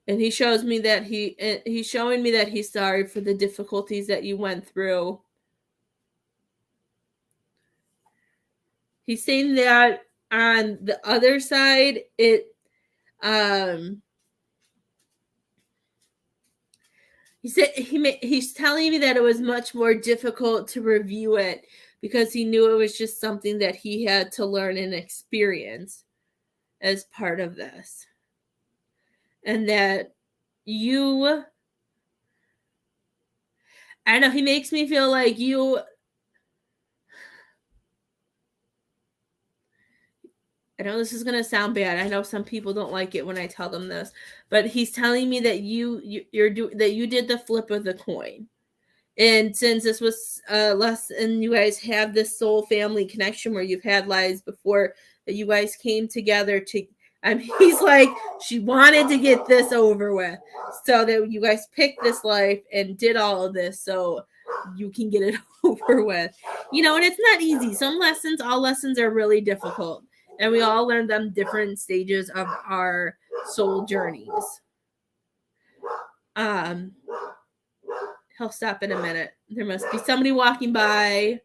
And he shows me that he's showing me that he's sorry for the difficulties that you went through. He's saying that on the other side, he said he's telling me that it was much more difficult to review it because he knew it was just something that he had to learn and experience as part of this. And that I know he makes me feel like I know this is going to sound bad. I know some people don't like it when I tell them this, but he's telling me that that you did the flip of the coin. And since this was less and you guys have this soul family connection where you've had lives before, that you guys came together to, he's like, she wanted to get this over with so that you guys picked this life and did all of this so you can get it over with. And it's not easy. All lessons are really difficult. And we all learn them different stages of our soul journeys. He'll stop in a minute. There must be somebody walking by.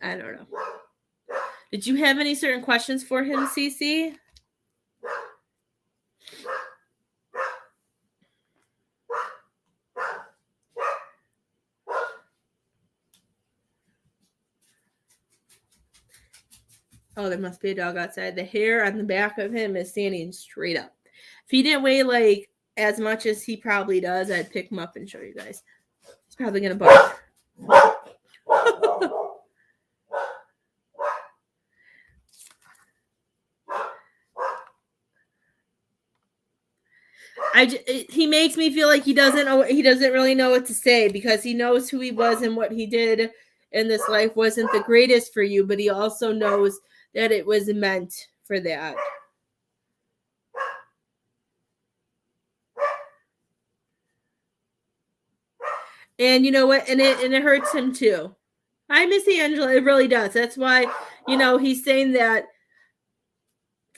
I don't know. Did you have any certain questions for him, Cece? Oh, there must be a dog outside. The hair on the back of him is standing straight up. If he didn't weigh like as much as he probably does, I'd pick him up and show you guys. He's probably going to bark. He makes me feel like he doesn't really know what to say because he knows who he was and what he did in this life wasn't the greatest for you, but he also knows that it was meant for that. And you know what? And it hurts him too. Hi, Missy Angela. It really does. That's why, he's saying that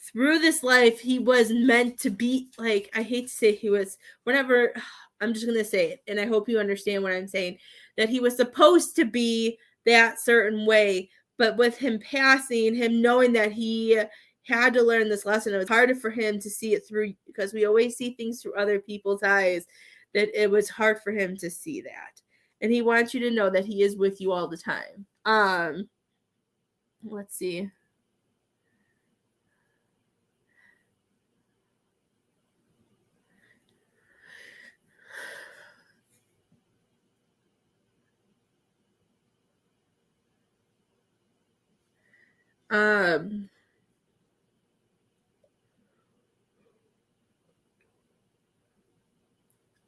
through this life, he was meant to be, like, I hate to say he was, whenever, I'm just going to say it, and I hope you understand what I'm saying, that he was supposed to be that certain way, but with him passing, him knowing that he had to learn this lesson, it was harder for him to see it through, because we always see things through other people's eyes, that it was hard for him to see that. And he wants you to know that he is with you all the time. Let's see.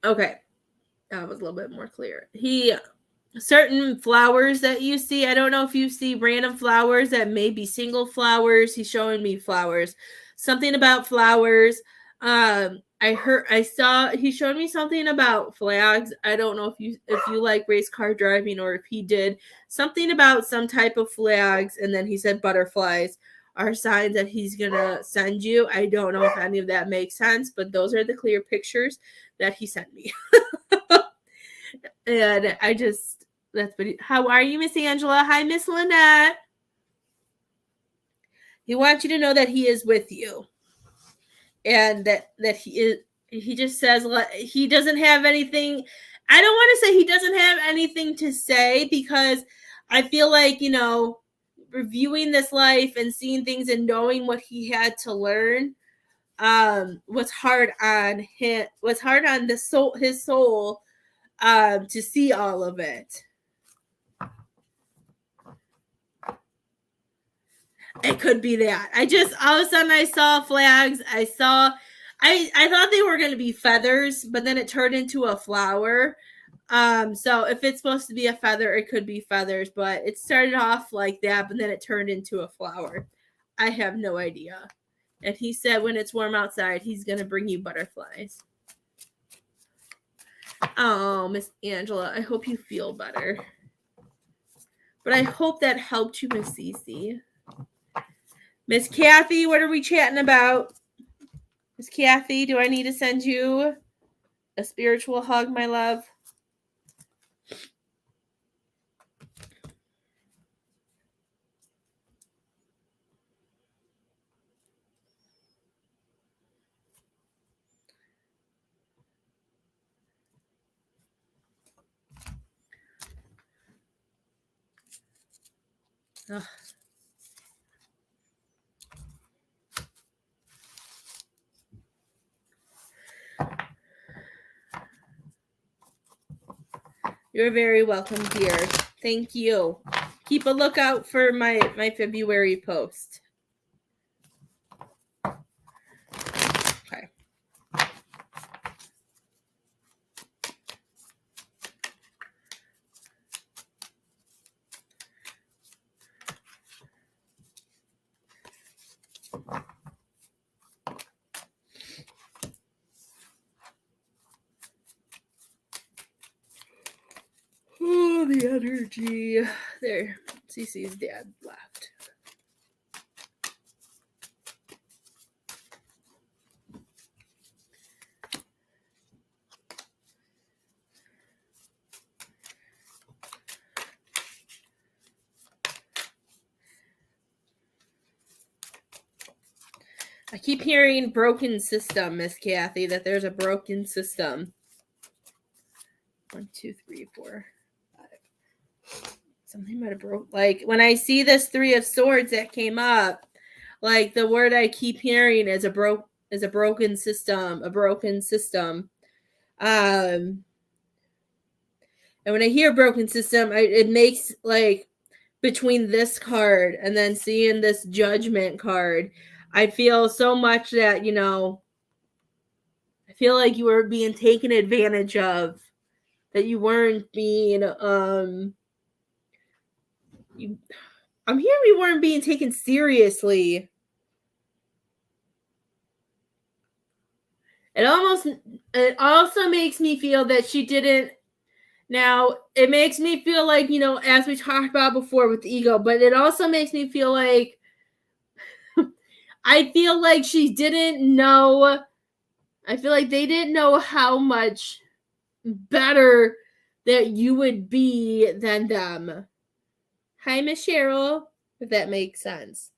Okay. That was a little bit more clear. Certain flowers that you see, I don't know if you see random flowers that may be single flowers. He's showing me flowers. Something about flowers. He showed me something about flags. I don't know if you like race car driving or if he did something about some type of flags, and then he said butterflies are signs that he's gonna send you. I don't know if any of that makes sense, but those are the clear pictures that he sent me. And how are you, Miss Angela? Hi, Miss Lynette. He wants you to know that he is with you. And that he just says he doesn't have anything. I don't want to say he doesn't have anything to say, because I feel like, reviewing this life and seeing things and knowing what he had to learn was hard on him, his soul to see all of it. It could be that. I just all of a sudden I saw flags. I thought they were going to be feathers, but then it turned into a flower. So if it's supposed to be a feather, it could be feathers, but it started off like that, but then it turned into a flower. I have no idea. And he said when it's warm outside, he's going to bring you butterflies. Oh, Miss Angela, I hope you feel better. But I hope that helped you, Miss Cece. Miss Kathy, what are we chatting about? Miss Kathy, do I need to send you a spiritual hug, my love? Ugh. You're very welcome, dear. Thank you. Keep a lookout for my February post. Okay. Oh, the energy. There. Cece's dad left. I keep hearing broken system, Miss Kathy, that there's a broken system. 1, 2, 3, 4, 5. Something might have broke. Like when I see this 3 of swords that came up, like the word I keep hearing is a broken system, a broken system. And when I hear broken system, it makes like between this card and then seeing this judgment card, I feel so much that, you know, I feel like you were being taken advantage of, that you weren't being, I'm hearing we weren't being taken seriously. It also makes me feel that she didn't. Now, it makes me feel like, you know, as we talked about before with the ego, but it also makes me feel like I feel like she didn't know. I feel like they didn't know how much better that you would be than them. Hi, Miss Cheryl, if that makes sense.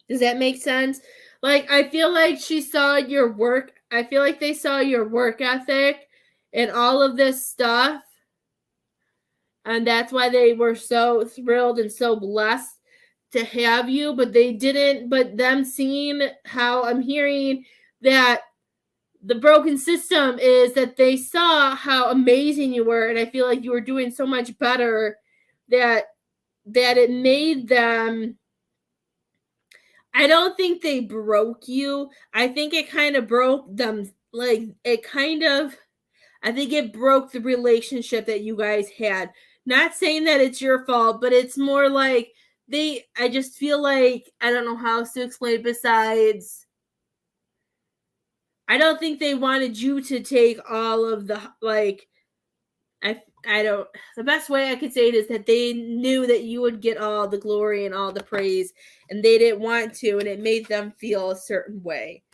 Does that make sense? Like, I feel like she saw your work. I feel like they saw your work ethic and all of this stuff. And that's why they were so thrilled and so blessed to have you. But they didn't, but them seeing how I'm hearing that the broken system is that they saw how amazing you were. And I feel like you were doing so much better that it made them. I don't think they broke you. I think it kind of broke them. Like, it kind of, I think it broke the relationship that you guys had. Not saying that it's your fault, but it's more like I just feel like, I don't know how else to explain besides, I don't think they wanted you to take all of the, like, I don't, the best way I could say it is that they knew that you would get all the glory and all the praise, and they didn't want to, and it made them feel a certain way.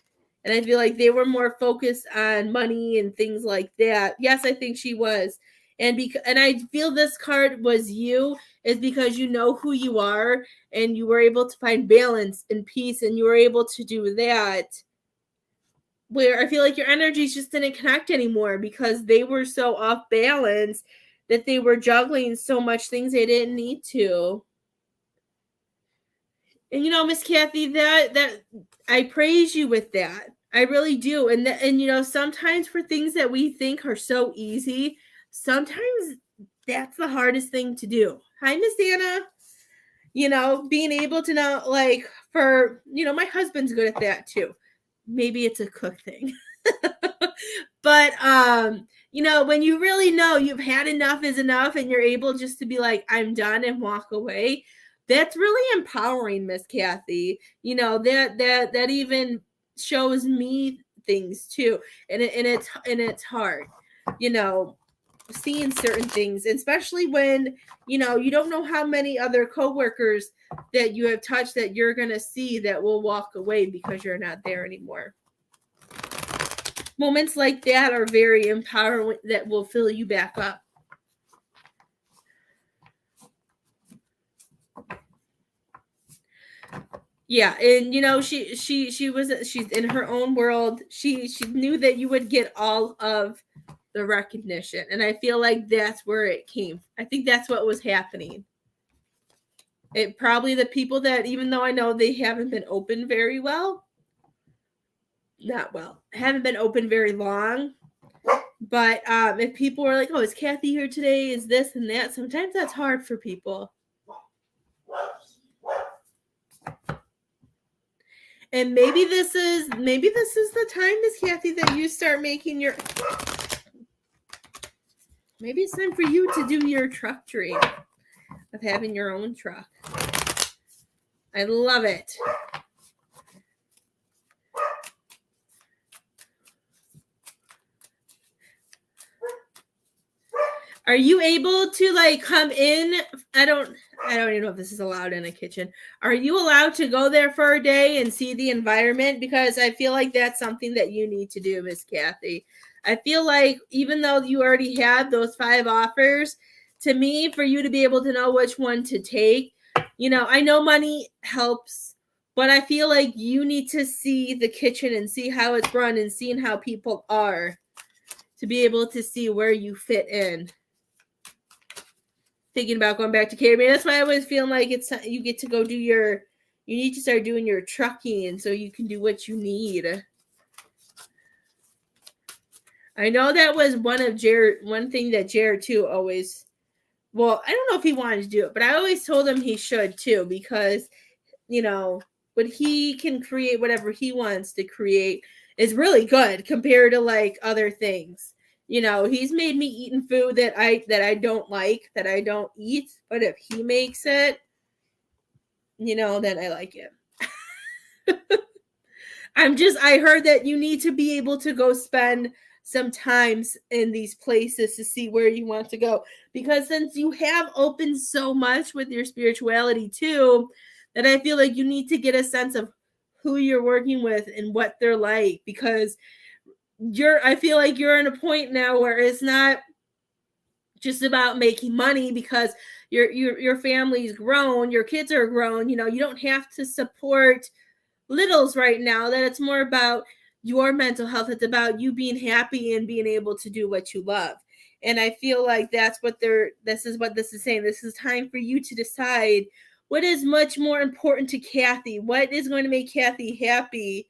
And I feel like they were more focused on money and things like that. Yes, I think she was. And I feel this card was you, is because you know who you are and you were able to find balance and peace, and you were able to do that. Where I feel like your energies just didn't connect anymore because they were so off balance that they were juggling so much things they didn't need to. And you know, Miss Kathy, that I praise you with that. I really do. And you know, sometimes for things that we think are so easy, sometimes that's the hardest thing to do. Hi, Miss Anna. You know, being able to know, like, for, you know, my husband's good at that too. Maybe it's a cook thing. But you know, when you really know you've had enough is enough and you're able just to be like, I'm done and walk away, that's really empowering, Miss Kathy. You know, that even shows me things too. And it's hard, you know, seeing certain things, especially when, you know, you don't know how many other coworkers that you have touched that you're gonna see that will walk away because you're not there anymore. Moments like that are very empowering, that will fill you back up. Yeah, and you know, she's in her own world. She knew that you would get all of the recognition, and I feel like that's where it came. I think that's what was happening. It probably the people that, even though I know they haven't been open very well, not well, haven't been open very long. But if people are like, "Oh, is Kathy here today? Is this and that?" Sometimes that's hard for people. And maybe this is the time, Miss Kathy, that you start making your. Maybe it's time for you to do your truck dream of having your own truck. I love it. Are you able to like come in? I don't even know if this is allowed in a kitchen. Are you allowed to go there for a day and see the environment? Because I feel like that's something that you need to do, Miss Kathy. I feel like even though you already had those 5 offers, to me, for you to be able to know which one to take, you know, I know money helps, but I feel like you need to see the kitchen and see how it's run and seeing how people are to be able to see where you fit in. Thinking about going back to catering. That's why I always feel like it's you get to go do your. You need to start doing your trucking so you can do what you need. I know that was one thing that Jared too always. Well, I don't know if he wanted to do it, but I always told him he should too, because, you know, when he can create whatever he wants to create is really good compared to like other things. You know, he's made me eating food that I don't like, that I don't eat, but if he makes it, you know, then I like it. I heard that you need to be able to go spend some times in these places to see where you want to go, because since you have opened so much with your spirituality too, that I feel like you need to get a sense of who you're working with and what they're like, because I feel like you're in a point now where it's not just about making money, because your family's grown, your kids are grown, you know, you don't have to support littles right now, that it's more about your mental health. It's about you being happy and being able to do what you love. And I feel like this is what this is saying. This is time for you to decide what is much more important to Kathy, what is going to make Kathy happy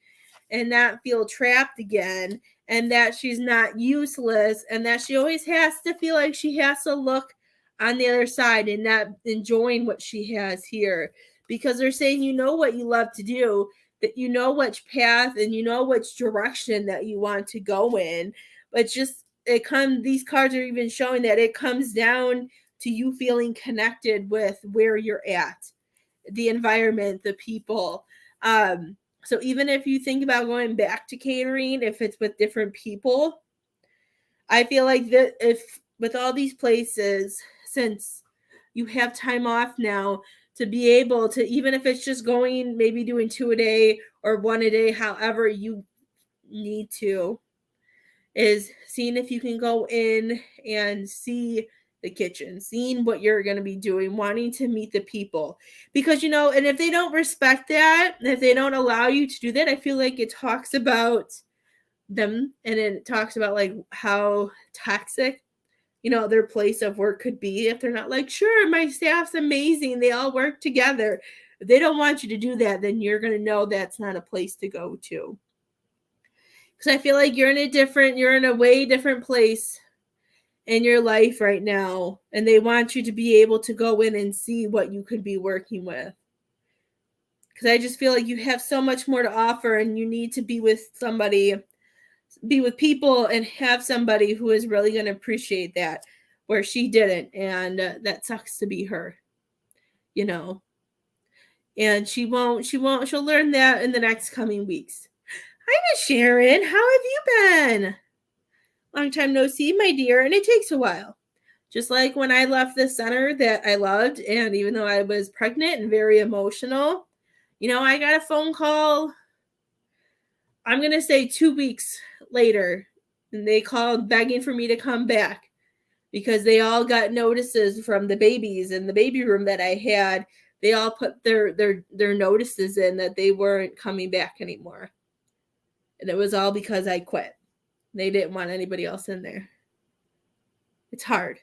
and not feel trapped again, and that she's not useless, and that she always has to feel like she has to look on the other side and not enjoying what she has here, because they're saying, you know what you love to do, that you know which path and you know which direction that you want to go in, but just these cards are even showing that it comes down to you feeling connected with where you're at, the environment, the people. So even if you think about going back to catering, if it's with different people, I feel like that if with all these places, since you have time off now, to be able to, even if it's just going, maybe doing 2 a day or 1 a day, however you need to, is seeing if you can go in and see the kitchen, seeing what you're going to be doing, wanting to meet the people. Because, you know, and if they don't respect that, if they don't allow you to do that, I feel like it talks about them, and it talks about like how toxic, you know, their place of work could be if they're not like, sure, my staff's amazing, they all work together. If they don't want you to do that, then you're going to know that's not a place to go to. Because I feel like you're in a way different place in your life right now. And they want you to be able to go in and see what you could be working with. Because I just feel like you have so much more to offer and you need to be with people and have somebody who is really going to appreciate that, where she didn't. And that sucks to be her, and she'll learn that in the next coming weeks. Hi, Miss Sharon. How have you been? Long time no see, my dear, and it takes a while. Just like when I left the center that I loved, and even though I was pregnant and very emotional, I got a phone call, I'm going to say 2 weeks later, and they called begging for me to come back because they all got notices from the babies in the baby room that I had. They all put their notices in that they weren't coming back anymore. And it was all because I quit. They didn't want anybody else in there. It's hard.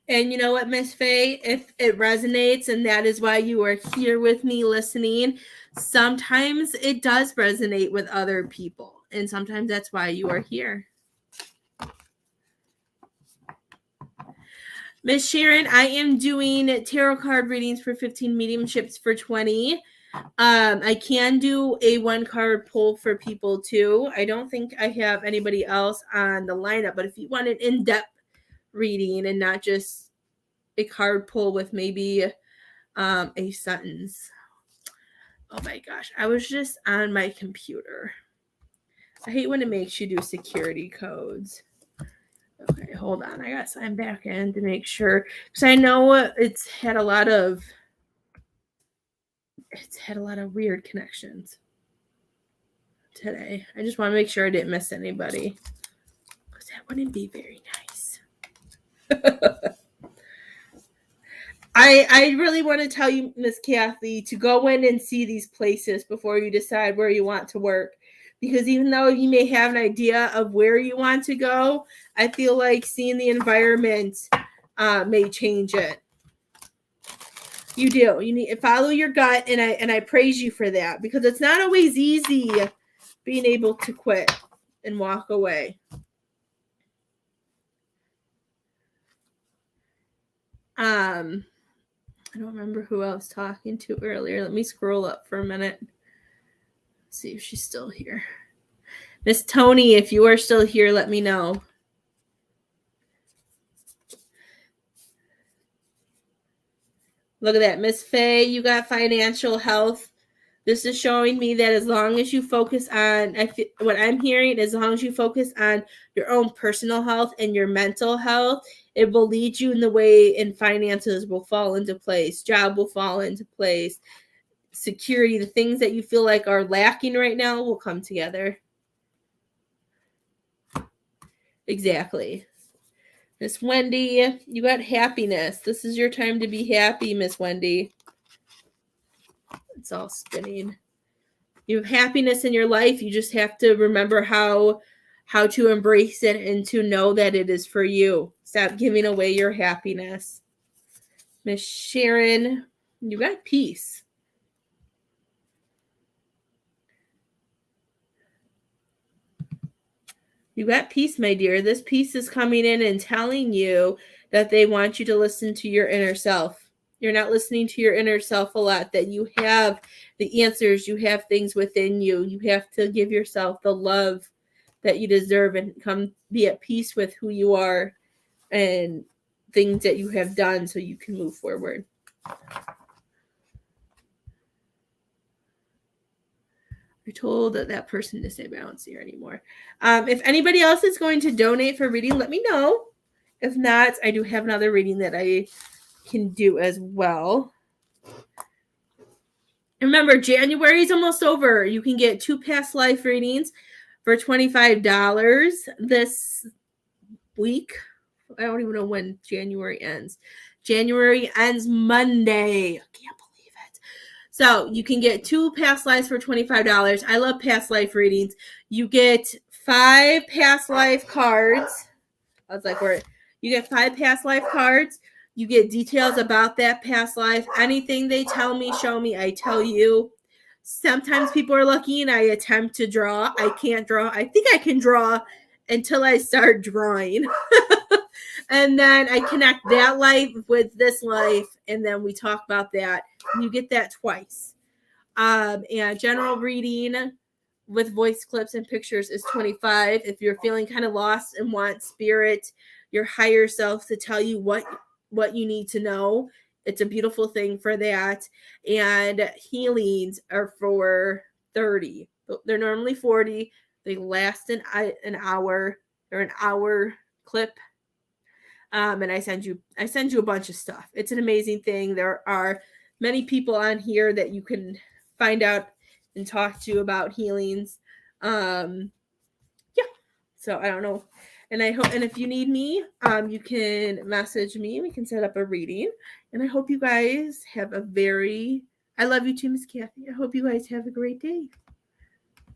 And you know what, Miss Faye? If it resonates and that is why you are here with me listening, sometimes it does resonate with other people. And sometimes that's why you are here. Miss Sharon, I am doing tarot card readings for 15, mediumships for 20. I can do a 1-card pull for people too. I don't think I have anybody else on the lineup, but if you want an in-depth reading and not just a card pull with maybe a sentence. Oh my gosh, I was just on my computer. I hate when it makes you do security codes. Okay, hold on. I got to sign back in to make sure, because I know it's had a lot of weird connections today. I just want to make sure I didn't miss anybody, because that wouldn't be very nice. I really want to tell you, Miss Kathy, to go in and see these places before you decide where you want to work. Because even though you may have an idea of where you want to go, I feel like seeing the environment may change it. You do. You need to follow your gut, and I praise you for that, because it's not always easy being able to quit and walk away. I don't remember who I was talking to earlier. Let me scroll up for a minute. See if she's still here. Miss Tony, if you are still here, let me know. Look at that. Miss Faye, you got financial health. This is showing me that as long as you focus on, what I'm hearing, as long as you focus on your own personal health and your mental health, it will lead you in the way, and finances will fall into place. Job will fall into place. Security, the things that you feel like are lacking right now will come together. Exactly. Miss Wendy, you got happiness. This is your time to be happy, Miss Wendy. It's all spinning. You have happiness in your life. You just have to remember how to embrace it and to know that it is for you. Stop giving away your happiness. Miss Sharon, you got peace. You got peace, my dear. This peace is coming in and telling you that they want you to listen to your inner self. You're not listening to your inner self a lot, that you have the answers. You have things within you. You have to give yourself the love that you deserve and come be at peace with who you are and things that you have done so you can move forward. I told that person to say, but I don't see her anymore. If anybody else is going to donate for reading, let me know. If not, I do have another reading that I can do as well. Remember, January is almost over. You can get 2 past life readings for $25 this week. I don't even know when January ends. January ends Monday. I can't believe it. So you can get 2 past lives for $25. I love past life readings. You get 5 past life cards. I was like, where you get 5 past life cards. You get details about that past life. Anything they tell me, show me, I tell you. Sometimes people are lucky and I attempt to draw. I can't draw. I think I can draw until I start drawing. And then I connect that life with this life, and then we talk about that. You get that twice. And general reading with voice clips and pictures is $25. If you're feeling kind of lost and want spirit, your higher self to tell you what you need to know, it's a beautiful thing for that. And healings are for $30. They're normally $40. They last an hour. They're an hour clip. And I send you a bunch of stuff. It's an amazing thing. There are many people on here that you can find out and talk to about healings. Yeah. So I don't know. And I hope, and if you need me, you can message me. We can set up a reading. And I hope you guys have I love you too, Miss Kathy. I hope you guys have a great day.